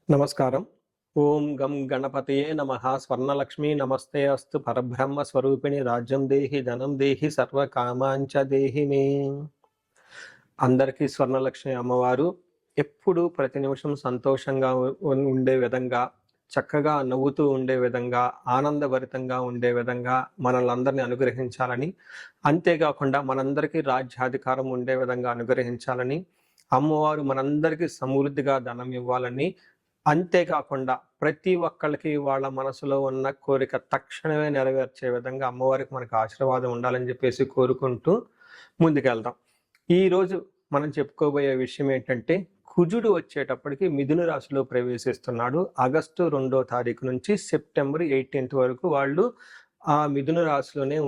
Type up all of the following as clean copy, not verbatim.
నమస్కారం. ఓం గం గణపతయే నమః. స్వర్ణలక్ష్మీ నమస్తే అస్తు. పరబ్రహ్మ స్వరూపిణి రాజ్యం దేహి ధనం దేహి సర్వకామాంచ దేహి మే. అందరికీ స్వర్ణలక్ష్మి అమ్మవారు ఎప్పుడు ప్రతి నిమిషం సంతోషంగా ఉండే విధంగా, చక్కగా నవ్వుతూ ఉండే విధంగా, ఆనందభరితంగా ఉండే విధంగా మనల్ని అందరినీ అనుగ్రహించాలని, అంతేకాకుండా మనందరికీ రాజ్యాధికారం ఉండే విధంగా అనుగ్రహించాలని, అమ్మవారు మనందరికీ సమృద్ధిగా ధనం ఇవ్వాలని, అంతేకాకుండా ప్రతి ఒక్కళ్ళకి వాళ్ళ మనసులో ఉన్న కోరిక తక్షణమే నెరవేర్చే విధంగా అమ్మవారికి మనకు ఆశీర్వాదం ఉండాలని చెప్పేసి కోరుకుంటూ ముందుకెళ్దాం. ఈరోజు మనం చెప్పుకోబోయే విషయం ఏంటంటే, కుజుడు వచ్చేటప్పటికి మిథున రాశిలో ప్రవేశిస్తున్నాడు. ఆగస్టు 2వ తారీఖు నుంచి సెప్టెంబర్ 18th వరకు వాళ్ళు ఆ మిథున రాశిలోనే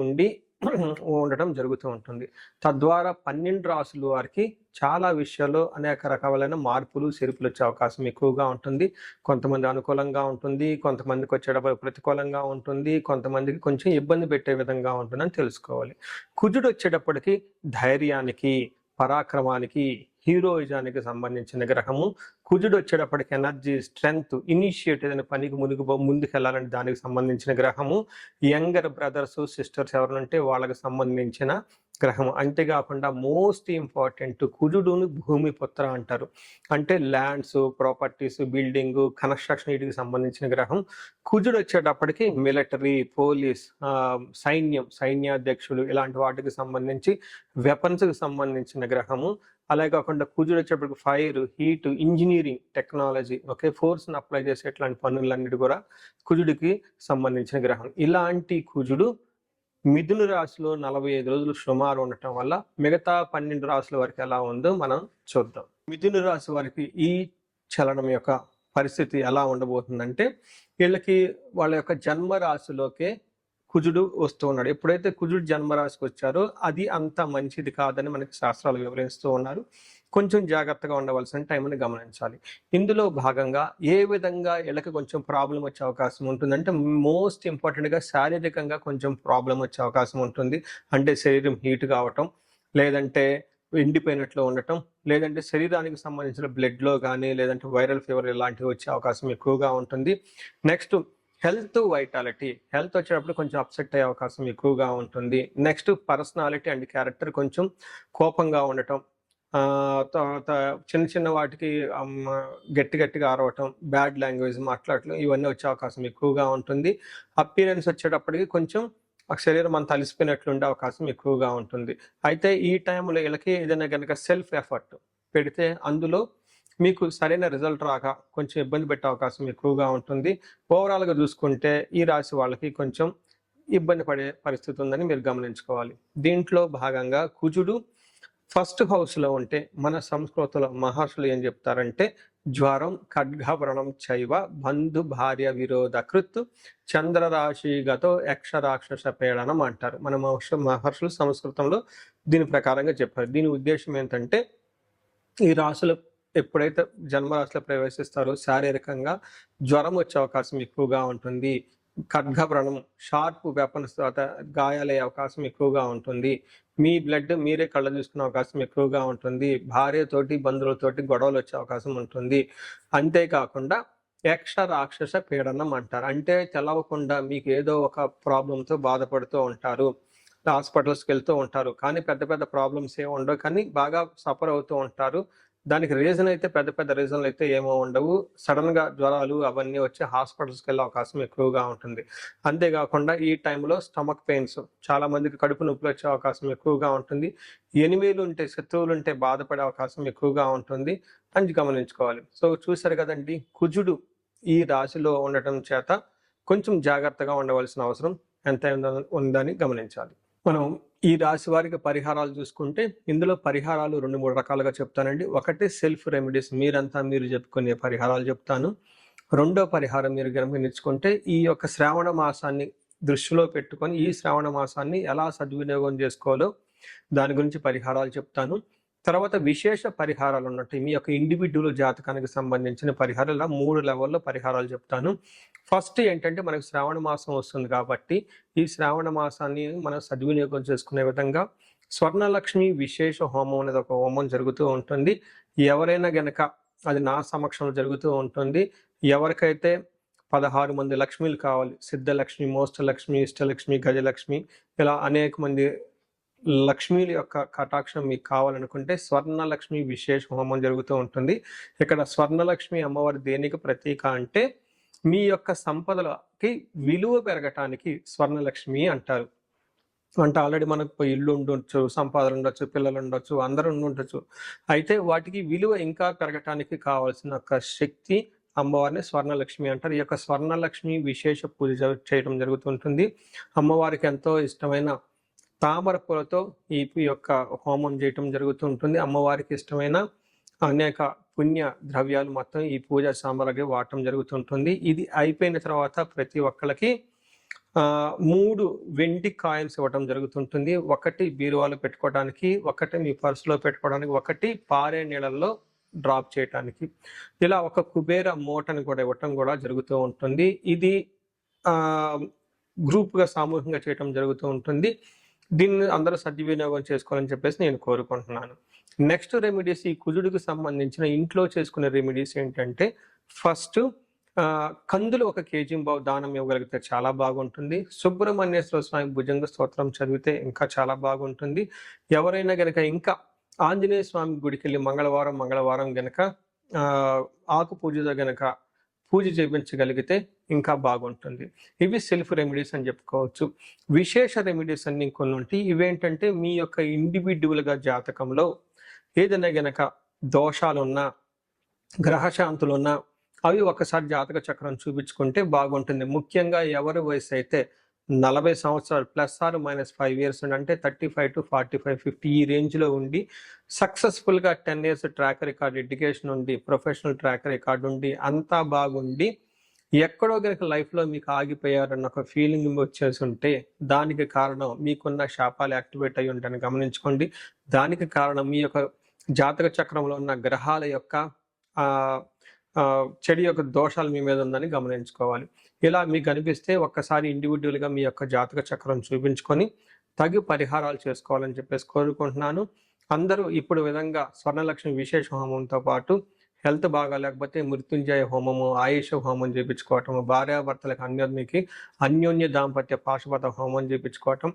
ఉండటం జరుగుతూ ఉంటుంది. తద్వారా 12 రాశుల వారికి చాలా విషయాల్లో అనేక రకాలైన మార్పులు చేర్పులు వచ్చే అవకాశం ఎక్కువగా ఉంటుంది. కొంతమంది అనుకూలంగా ఉంటుంది, కొంతమందికి వచ్చేటప్పుడు ప్రతికూలంగా ఉంటుంది, కొంతమందికి కొంచెం ఇబ్బంది పెట్టే విధంగా ఉంటుందని తెలుసుకోవాలి. కుజుడు వచ్చేటప్పటికి ధైర్యానికి, పరాక్రమానికి, హీరోయిజానికి సంబంధించిన గ్రహము. కుజుడు వచ్చేటప్పటికి ఎనర్జీ, స్ట్రెంగ్త్, ఇనిషియేటివ్ అనే పనికి ముందుకెళ్ళాలని దానికి సంబంధించిన గ్రహము. యంగర్ బ్రదర్స్ సిస్టర్స్ ఎవరంటే వాళ్ళకి సంబంధించిన గ్రహము. అంతేకాకుండా మోస్ట్ ఇంపార్టెంట్, కుజుడుని భూమి పుత్ర అంటారు. అంటే ల్యాండ్స్, ప్రాపర్టీస్, బిల్డింగ్, కన్స్ట్రక్షన్ వీటికి సంబంధించిన గ్రహం. కుజుడు వచ్చేటప్పటికి మిలిటరీ, పోలీస్, సైన్యాధ్యక్షులు ఇలాంటి వాటికి సంబంధించి వెపన్స్కి సంబంధించిన గ్రహము. అలాగే కాకుండా కుజుడు వచ్చేటప్పటికి ఫైర్, హీట్, ఇంజనీరింగ్, టెక్నాలజీ, ఫోర్స్ని అప్లై చేసే ఇట్లాంటి పనులన్నిటి కూడా కుజుడికి సంబంధించిన గ్రహం. ఇలాంటి కుజుడు మిథున రాశిలో 45 రోజులు సుమారు ఉండటం వల్ల మిగతా 12 రాశుల వరకు ఎలా ఉందో మనం చూద్దాం. మిథున రాశి వారికి ఈ చలనం యొక్క పరిస్థితి ఎలా ఉండబోతుందంటే, వీళ్ళకి వాళ్ళ యొక్క జన్మ రాశిలోకే కుజుడు వస్తూ ఉన్నాడు. ఎప్పుడైతే కుజుడు జన్మరాశికి వచ్చారో అది అంత మంచిది కాదని మనకి శాస్త్రాలు వివరిస్తూ ఉన్నారు. కొంచెం జాగ్రత్తగా ఉండవలసిన టైంని గమనించాలి. ఇందులో భాగంగా ఏ విధంగా వీళ్ళకి కొంచెం ప్రాబ్లం వచ్చే అవకాశం ఉంటుందంటే, మోస్ట్ ఇంపార్టెంట్గా శారీరకంగా కొంచెం ప్రాబ్లం వచ్చే అవకాశం ఉంటుంది. అంటే శరీరం హీట్ కావటం, లేదంటే ఎండిపోయినట్లు ఉండటం, లేదంటే శరీరానికి సంబంధించిన బ్లడ్లో కానీ లేదంటే వైరల్ ఫీవర్ ఇలాంటివి వచ్చే అవకాశం ఎక్కువగా ఉంటుంది. నెక్స్ట్ హెల్త్ వచ్చేటప్పుడు కొంచెం అప్సెట్ అయ్యే అవకాశం ఎక్కువగా ఉంటుంది. నెక్స్ట్ పర్సనాలిటీ అండ్ క్యారెక్టర్ కొంచెం కోపంగా ఉండటం, తర్వాత చిన్న వాటికి గట్టిగా అరవటం, బ్యాడ్ లాంగ్వేజ్ మాట్లాడటం, ఇవన్నీ వచ్చే అవకాశం ఎక్కువగా ఉంటుంది. అపీరెన్స్ వచ్చేటప్పటికి కొంచెం శరీరం అంతా అలిసిపోయినట్లు ఉండే అవకాశం ఎక్కువగా ఉంటుంది. అయితే ఈ టైంలో వీళ్ళకి ఏదైనా కనుక సెల్ఫ్ ఎఫర్ట్ పెడితే అందులో మీకు సరైన రిజల్ట్ రాక కొంచెం ఇబ్బంది పెట్టే అవకాశం ఎక్కువగా ఉంటుంది. ఓవరాల్గా చూసుకుంటే ఈ రాశి వాళ్ళకి కొంచెం ఇబ్బంది పడే పరిస్థితి ఉందని మీరు గమనించుకోవాలి. దీంట్లో భాగంగా కుజుడు ఫస్ట్ హౌస్లో ఉంటే మన సంస్కృతిలో మహర్షులు ఏం చెప్తారంటే, జ్వరం ఖడ్గవ్రణం చైవ బంధు భార్య విరోధకృత్ చంద్రరాశిగతో యక్షరాక్షస పీడనం అంటారు. మన మహర్షులు సంస్కృతంలో దీని ప్రకారంగా చెప్పారు. దీని ఉద్దేశం ఏంటంటే, ఈ రాశులు ఎప్పుడైతే జన్మరాశిలో ప్రవేశిస్తారో శారీరకంగా జ్వరం వచ్చే అవకాశం ఎక్కువగా ఉంటుంది. ఖడ్గవ్రణం, షార్ప్ వెపన్స్ తర్వాత గాయాలయ్యే అవకాశం ఎక్కువగా ఉంటుంది. మీ బ్లడ్ మీరే కళ్ళ చూసుకునే అవకాశం ఎక్కువగా ఉంటుంది. భార్యతోటి, బంధువులతోటి గొడవలు వచ్చే అవకాశం ఉంటుంది. అంతేకాకుండా యక్ష రాక్షస పీడనం అంటారు. అంటే తెలవకుండా మీకు ఏదో ఒక ప్రాబ్లంతో బాధపడుతూ ఉంటారు, హాస్పిటల్స్కి వెళ్తూ ఉంటారు, కానీ పెద్ద ప్రాబ్లమ్స్ ఏమి ఉండవు, కానీ బాగా సఫర్ అవుతూ ఉంటారు. దానికి రీజన్ అయితే పెద్ద రీజన్లు అయితే ఏమో ఉండవు. సడన్గా జ్వరాలు అవన్నీ వచ్చి హాస్పిటల్స్కి వెళ్ళే అవకాశం ఎక్కువగా ఉంటుంది. అంతేకాకుండా ఈ టైంలో స్టమక్ పెయిన్స్, చాలా మందికి కడుపు నొప్పులు వచ్చే అవకాశం ఎక్కువగా ఉంటుంది. ఎనిమిలు ఉంటే, శత్రువులు ఉంటే బాధపడే అవకాశం ఎక్కువగా ఉంటుంది అని గమనించుకోవాలి. సో చూసారు కదండి, కుజుడు ఈ రాశిలో ఉండటం చేత కొంచెం జాగ్రత్తగా ఉండవలసిన అవసరం ఎంత ఉందని గమనించాలి. మనం ఈ రాశి వారికి పరిహారాలు చూసుకుంటే, ఇందులో పరిహారాలు 2-3 రకాలుగా చెప్తానండి. ఒకటి సెల్ఫ్ రెమెడీస్, మీరు చెప్పుకునే పరిహారాలు చెప్తాను. రెండో పరిహారం మీరు గమనించుకుంటే, ఈ యొక్క శ్రావణ మాసాన్ని దృష్టిలో పెట్టుకొని ఈ శ్రావణ మాసాన్ని ఎలా సద్వినియోగం చేసుకోవాలో దాని గురించి పరిహారాలు చెప్తాను. తర్వాత విశేష పరిహారాలు ఉన్నట్టు మీ యొక్క ఇండివిడ్యువల్ జాతకానికి సంబంధించిన పరిహారాలు, ఇలా 3 లెవెల్లో పరిహారాలు చెప్తాను. ఫస్ట్ ఏంటంటే, మనకు శ్రావణ మాసం వస్తుంది కాబట్టి ఈ శ్రావణ మాసాన్ని మనం సద్వినియోగం చేసుకునే విధంగా స్వర్ణలక్ష్మి విశేష హోమం అనేది ఒక హోమం జరుగుతూ ఉంటుంది. ఎవరైనా గనక అది నా సమక్షంలో జరుగుతూ ఉంటుంది. ఎవరికైతే 16 మంది లక్ష్మీలు కావాలి, సిద్ధలక్ష్మి, మోష్టలక్ష్మి, ఇష్టలక్ష్మి, గజలక్ష్మి, ఇలా అనేక మంది లక్ష్మీల యొక్క కటాక్షం మీకు కావాలనుకుంటే స్వర్ణలక్ష్మి విశేష హోమం జరుగుతూ ఉంటుంది. ఇక్కడ స్వర్ణలక్ష్మి అమ్మవారి దేనికి ప్రతీక అంటే మీ యొక్క సంపదలకి విలువ పెరగటానికి స్వర్ణలక్ష్మి అంటారు. అంటే ఆల్రెడీ మనకు ఇల్లు ఉండొచ్చు, సంపాదన ఉండొచ్చు, పిల్లలు ఉండొచ్చు, అందరూ ఉండొచ్చు. అయితే వాటికి విలువ ఇంకా పెరగటానికి కావాల్సిన ఒక శక్తి అమ్మవారిని స్వర్ణలక్ష్మి అంటారు. ఈ యొక్క స్వర్ణలక్ష్మి విశేష పూజ చేయడం జరుగుతుంటుంది. అమ్మవారికి ఎంతో ఇష్టమైన తామర పూలతో ఈ యొక్క హోమం చేయటం జరుగుతూ ఉంటుంది. అమ్మవారికి ఇష్టమైన అనేక పుణ్య ద్రవ్యాలు మొత్తం ఈ పూజ సామాగ్రి వాడటం జరుగుతుంటుంది. ఇది అయిపోయిన తర్వాత ప్రతి ఒక్కళ్ళకి 3 వెండి కాయిన్స్ ఇవ్వటం జరుగుతుంటుంది. ఒకటి బీరువాలో పెట్టుకోవడానికి, ఒకటి మీ పర్సులో పెట్టుకోవడానికి, ఒకటి పారే నీళ్ళల్లో డ్రాప్ చేయటానికి. ఇలా ఒక కుబేర మూటని కూడా ఇవ్వటం కూడా జరుగుతూ ఉంటుంది. ఇది గ్రూప్గా సామూహికంగా చేయటం జరుగుతూ ఉంటుంది. దీన్ని అందరూ సద్వినియోగం చేసుకోవాలని చెప్పేసి నేను కోరుకుంటున్నాను. నెక్స్ట్ రెమెడీస్, ఈ కుజుడికి సంబంధించిన ఇంట్లో చేసుకునే రెమెడీస్ ఏంటంటే, ఫస్ట్ కందులు 1 కేజీ దానం ఇవ్వగలిగితే చాలా బాగుంటుంది. సుబ్రహ్మణ్యేశ్వర స్వామి భుజంగ స్తోత్రం చదివితే ఇంకా చాలా బాగుంటుంది. ఎవరైనా గనక ఇంకా ఆంజనేయ స్వామి గుడికి వెళ్ళి మంగళవారం గనక ఆకు పూజతో గనక పూజ చేయించగలిగితే ఇంకా బాగుంటుంది. ఇవి సెల్ఫ్ రెమెడీస్ అని చెప్పుకోవచ్చు. విశేష రెమెడీస్ అన్ని కొన్ని ఉంటాయి. ఇవేంటంటే మీ యొక్క ఇండివిడ్యువల్గా జాతకంలో ఏదైనా గనక దోషాలున్నా, గ్రహశాంతులున్నా అవి ఒకసారి జాతక చక్రం చూపించుకుంటే బాగుంటుంది. ముఖ్యంగా ఎవరి వయసు అయితే 40 సంవత్సరాలు +−5 ఇయర్స్ అంటే 35 to 45, 50 ఈ రేంజ్లో ఉండి సక్సెస్ఫుల్గా 10 ఇయర్స్ ట్రాక్ రికార్డ్, ఎడ్యుకేషన్ ఉండి, ప్రొఫెషనల్ ట్రాక్ రికార్డ్ ఉండి, అంతా బాగుండి ఎక్కడో కనుక లైఫ్లో మీకు ఆగిపోయారన్న ఒక ఫీలింగ్ వచ్చేసి ఉంటే దానికి కారణం మీకున్న శాపాలు యాక్టివేట్ అయ్యి ఉంటాయని గమనించుకోండి. దానికి కారణం మీ యొక్క జాతక చక్రంలో ఉన్న గ్రహాల యొక్క చెడు యొక్క దోషాలు మీ మీద ఉందని గమనించుకోవాలి. ఇలా మీకు అనిపిస్తే ఒక్కసారి ఇండివిజువల్గా మీ యొక్క జాతక చక్రం చూపించుకొని తగు పరిహారాలు చేసుకోవాలని చెప్పేసి కోరుకుంటున్నాను. అందరూ ఇప్పుడు విధంగా స్వర్ణలక్ష్మి విశేష హోమంతో పాటు హెల్త్ బాగా లేకపోతే మృత్యుంజయ హోమము, ఆయుష హోమం చేయించుకోవటం, భార్యాభర్తలకు అన్యోన్య దాంపత్య పాశుపత హోమం చేయించుకోవటం,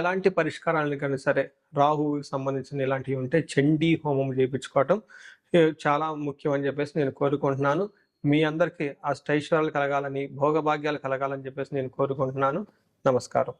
ఎలాంటి పరిష్కారాలను కానీ సరే రాహువుకి సంబంధించిన ఇలాంటివి ఉంటే చండీ హోమం చేయించుకోవటం చాలా ముఖ్యం అని చెప్పేసి నేను కోరుకుంటున్నాను. మీ అందరికీ అష్టైశ్వర్యాలు కలగాలని, భోగభాగ్యాలు కలగాలని చెప్పేసి నేను కోరుకుంటున్నాను. నమస్కారం.